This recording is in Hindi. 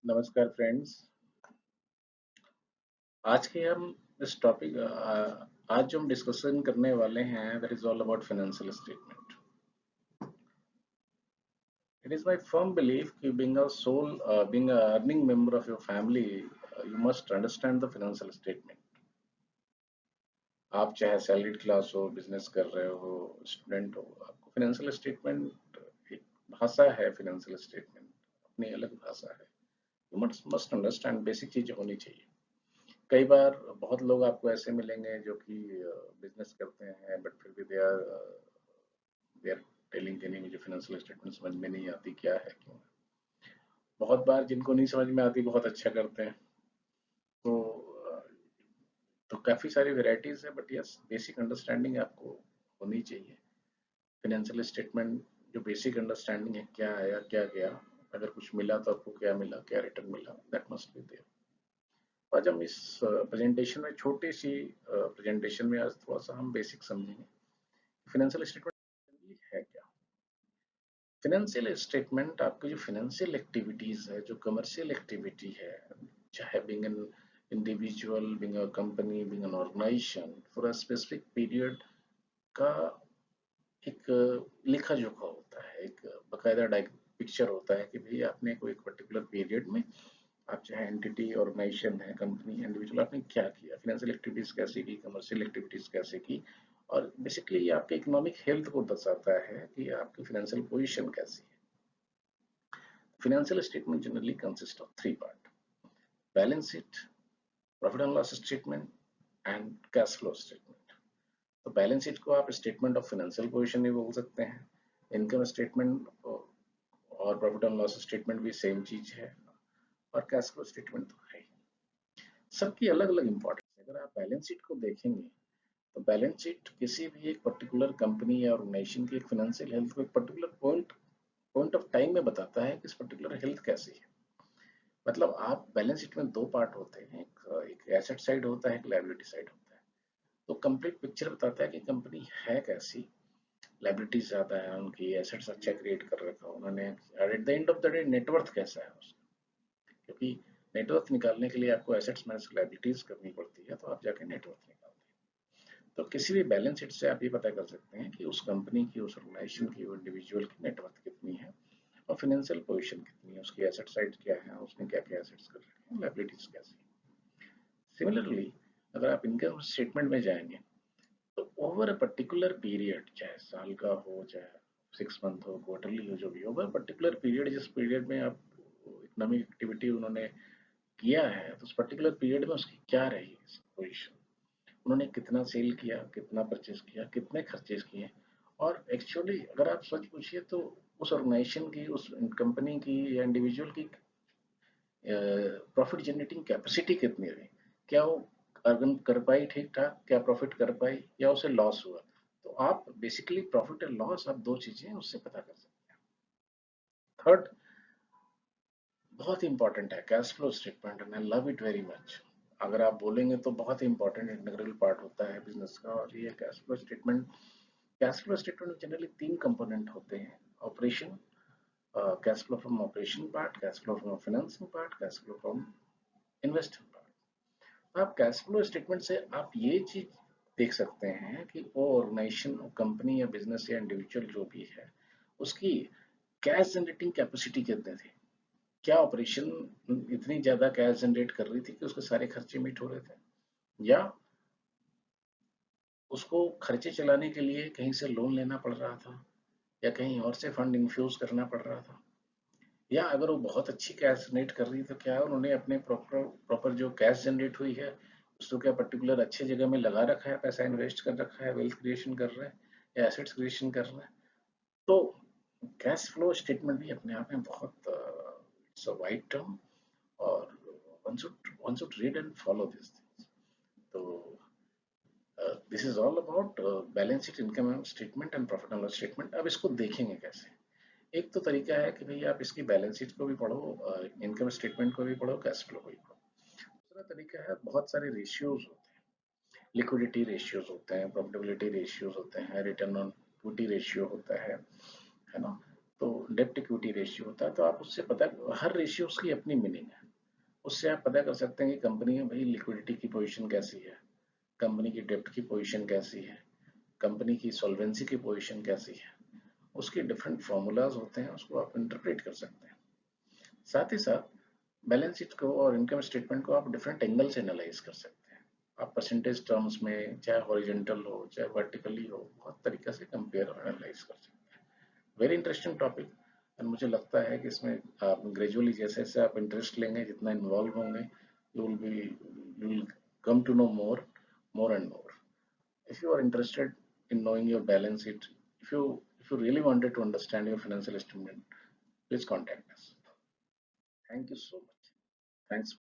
नमस्कार फ्रेंड्स। आज के हम इस टॉपिक आज जो हम डिस्कशन करने वाले हैं that is all about financial statement. It is my firm belief कि being a earning member of your family you must understand the financial statement. आप चाहे सैलरीड क्लास हो, बिजनेस कर रहे हो, स्टूडेंट हो, आपको फाइनेंशियल स्टेटमेंट एक भाषा है। फाइनेंशियल स्टेटमेंट अपनी अलग भाषा है। यू मस्ट अंडरस्टैंड, बेसिक चीजें होनी चाहिए। कई बार बहुत लोग आपको ऐसे मिलेंगे जो कि बिजनेस करते हैं बट फिर भी दे आर टेलिंग कि नहीं मुझे फाइनेंशियल स्टेटमेंट समझ में नहीं आती, क्या है क्यों है। बहुत बार जिनको नहीं समझ में आती बहुत अच्छा करते हैं। तो अ, तो काफी सारी वेराइटीज है, बट यस बेसिक अंडरस्टैंडिंग आपको होनी चाहिए। फाइनेंशियल स्टेटमेंट जो बेसिक अंडरस्टैंडिंग है, क्या आया क्या गया, अगर कुछ मिला तो आपको क्या मिला, क्या रिटर्न मिला, दैट मस्ट बी देयर। आज हम इस प्रेजेंटेशन में छोटी सी प्रेजेंटेशन में आज थोड़ा सा हम बेसिक समझेंगे फाइनेंशियल स्टेटमेंट है क्या। फाइनेंशियल स्टेटमेंट आपकी जो फाइनेंशियल एक्टिविटीज है, जो कमर्शियल एक्टिविटी है, चाहे being an individual, being a company, being an organisation, for a specific period का एक लेखा जोखा होता है, एक बकायदा पिक्चर होता है कि भाई आपने कोई एक पर्टिकुलर पीरियड में, आप चाहे एंटिटी, ऑर्गेनाइजेशन है, कंपनी, इंडिविजुअल, आपने क्या किया, फाइनेंशियल एक्टिविटीज कैसे की, कमर्शियल एक्टिविटीज कैसे की। और बेसिकली ये आपके इकोनॉमिक हेल्थ को दर्शाता है कि आपकी फाइनेंशियल पोजीशन कैसी है। Financial statement generally consist of three part: balance sheet, profit and loss statement and cash flow statement. तो बैलेंस शीट को आप स्टेटमेंट ऑफ फाइनेंशियल पोजीशन भी बोल सकते हैं। इनकम स्टेटमेंट और प्रॉफिट एंड लॉस स्टेटमेंट भी सेम चीज है, और कैश फ्लो स्टेटमेंट तो है। सबकी अलग अलग इंपॉर्टेंस है। अगर आप बैलेंस शीट को देखेंगे तो बैलेंस शीट किसी भी एक पर्टिकुलर कंपनी या ऑर्गेनाइजेशन की एक फाइनेंशियल हेल्थ को एक particular point point of time में बताता है कि इस पर्टिकुलर हेल्थ कैसी है। मतलब आप बैलेंस शीट में दो पार्ट होते हैं, एक एसेट साइड होता है, एक लायबिलिटी साइड होता है। तो कंप्लीट पिक्चर बताता है कि कंपनी है कैसी, लायबिलिटीज ज्यादा है उनकी, एसेट्स अच्छा क्रिएट कर रखा है उन्होंने, at the end of the day net worth कैसा है उसका। क्योंकि नेटवर्थ निकालने के लिए आपको एसेट्स माइनस लायबिलिटीज करनी पड़ती है, तो आप जाके नेटवर्थ निकालते हैं। तो किसी भी बैलेंस शीट से आप ये पता कर सकते हैं कि उस कंपनी की, उस ऑर्गेनाइजेशन की, उस इंडिविजुअल की नेटवर्थ कितनी है और फाइनेंशियल पोजीशन कितनी है, उसकी एसेट साइड क्या है, उसने क्या क्या एसेट्स कर रखे हैं, लायबिलिटीज कैसी है। सिमिलरली अगर आप इनकम स्टेटमेंट में जाएंगे तो ओवर अ पर्टिकुलर पीरियड, चाहे साल का हो, चाहे 6 मंथ हो, क्वार्टरली हो, जो भी हो, ओवर पर्टिकुलर पीरियड, जिस पीरियड में आप इकोनॉमिक एक्टिविटी उन्होंने किया है, तो उस पर्टिकुलर पीरियड में उसकी क्या रही पोजीशन, उन्होंने कितना सेल किया, कितना परचेज किया, कितने खर्चेज किए। और एक्चुअली अगर आप सच पूछिए तो उस ऑर्गेनाइजेशन की, उस कंपनी की या इंडिविजुअल की प्रॉफिट जनरेटिंग कैपेसिटी कितनी रही, क्या वो अर्न कर पाई ठीक ठाक, क्या प्रॉफिट कर पाई, या उसे लॉस हुआ। तो आप बेसिकली प्रॉफिट और लॉस, आप दो चीजें उससे पता कर सकते हैं। थर्ड बहुत इंपॉर्टेंट है cash flow statement, and I love it very much. अगर आप बोलेंगे तो बहुत इंपॉर्टेंट इंटीग्रल पार्ट होता है बिजनेस का, और ये cash flow statement. Cash flow statement में जनरली तीन कंपोनेंट होते हैं: operation, cash flow from operation part, cash flow from financing part, cash flow from investment part. आप कैश फ्लो स्टेटमेंट से आप ये चीज देख सकते हैं कि वो ऑर्गेनाइजेशन, कंपनी या बिजनेस या इंडिविजुअल जो भी है, उसकी कैश जनरेटिंग कैपेसिटी कितने थे। क्या ऑपरेशन इतनी ज्यादा कैश जनरेट कर रही थी कि उसके सारे खर्चे मीट हो रहे थे, या उसको खर्चे चलाने के लिए कहीं से लोन लेना पड़ रहा था, या कहीं और से फंड इन्फ्यूज करना पड़ रहा था। या अगर वो बहुत अच्छी कैश जनरेट कर रही है तो क्या उन्होंने अपने प्रॉपर प्रॉपर जो कैश जनरेट हुई है उसको क्या पर्टिकुलर अच्छे जगह में लगा रखा है, पैसा इन्वेस्ट कर रखा है, वेल्थ क्रिएशन कर रहे हैं, या एसेट्स क्रिएशन कर रहे हैं। तो कैश फ्लो स्टेटमेंट भी अपने आप में बहुत इट्स अ वाइड टर्म, और one should read and follow these things. तो this is all about balance sheet, income statement and profit and loss statement. अब इसको देखेंगे कैसे। एक तो तरीका है कि भाई आप इसकी बैलेंस शीट को भी पढ़ो, इनकम स्टेटमेंट को भी पढ़ो, कैश फ्लो को भी पढ़ो। दूसरा तरीका है, बहुत सारे रेशियोज होते हैं, लिक्विडिटी रेशियोज होते हैं, प्रॉफिटेबिलिटी रेशियोज होते हैं, रिटर्न ऑन इक्विटी रेशियो होता है ना। तो डेप्ट इक्विटी रेशियो होता है, तो आप उससे पता, हर रेशियोज की अपनी मीनिंग है, उससे आप पता कर सकते हैं कि कंपनी में भाई लिक्विडिटी की पोजीशन कैसी है, कंपनी की डेप्ट की पोजीशन कैसी है, कंपनी की सॉल्वेंसी की पोजीशन कैसी है। उसके डिफरेंट फॉर्मूलाज होते हैं, उसको आप इंटरप्रेट कर सकते हैं। साथ ही साथ बैलेंस शीट को और इनकम स्टेटमेंट को आप डिफरेंट एंगल से एनालाइज कर सकते हैं। आप परसेंटेज टर्म्स में, चाहे हॉरिजेंटल हो चाहे वर्टिकली हो, बहुत तरीके से कंपेयर और एनालाइज कर सकते हैं। Very interesting topic. और मुझे लगता है कि इसमें आप ग्रेजुअली जैसे जैसे आप इंटरेस्ट लेंगे, जितना इन्वॉल्व होंगे, you will come to know more and more. If you are interested in knowing your balance sheet, if you really wanted to understand your financial statement, please contact us. Thank you so much. Thanks.